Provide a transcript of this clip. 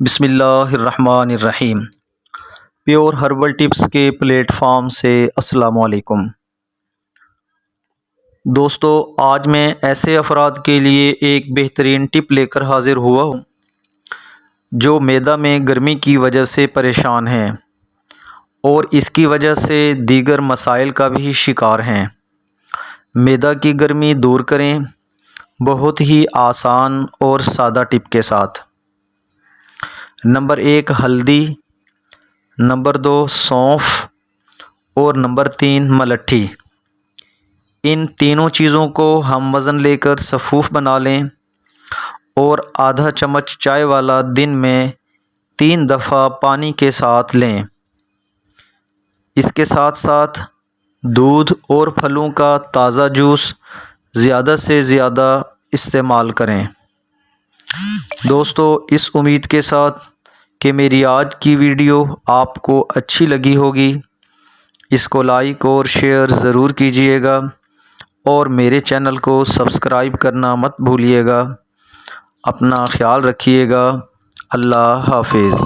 بسم اللہ الرحمن الرحیم۔ پیور ہربل ٹپس کے پلیٹ فارم سے السلام علیکم دوستو، آج میں ایسے افراد کے لیے ایک بہترین ٹپ لے کر حاضر ہوا ہوں جو معدہ میں گرمی کی وجہ سے پریشان ہیں اور اس کی وجہ سے دیگر مسائل کا بھی شکار ہیں۔ معدہ کی گرمی دور کریں بہت ہی آسان اور سادہ ٹپ کے ساتھ۔ نمبر 1 ہلدی، نمبر 2 سونف اور نمبر 3 ملٹھی۔ ان تینوں چیزوں کو ہم وزن لے کر سفوف بنا لیں اور آدھا چمچ چائے والا دن میں 3 دفعہ پانی کے ساتھ لیں۔ اس کے ساتھ ساتھ دودھ اور پھلوں کا تازہ جوس زیادہ سے زیادہ استعمال کریں۔ دوستو، اس امید کے ساتھ کہ میری آج کی ویڈیو آپ کو اچھی لگی ہوگی، اس کو لائک اور شیئر ضرور کیجیے گا اور میرے چینل کو سبسکرائب کرنا مت بھولیے گا۔ اپنا خیال رکھیے گا۔ اللہ حافظ۔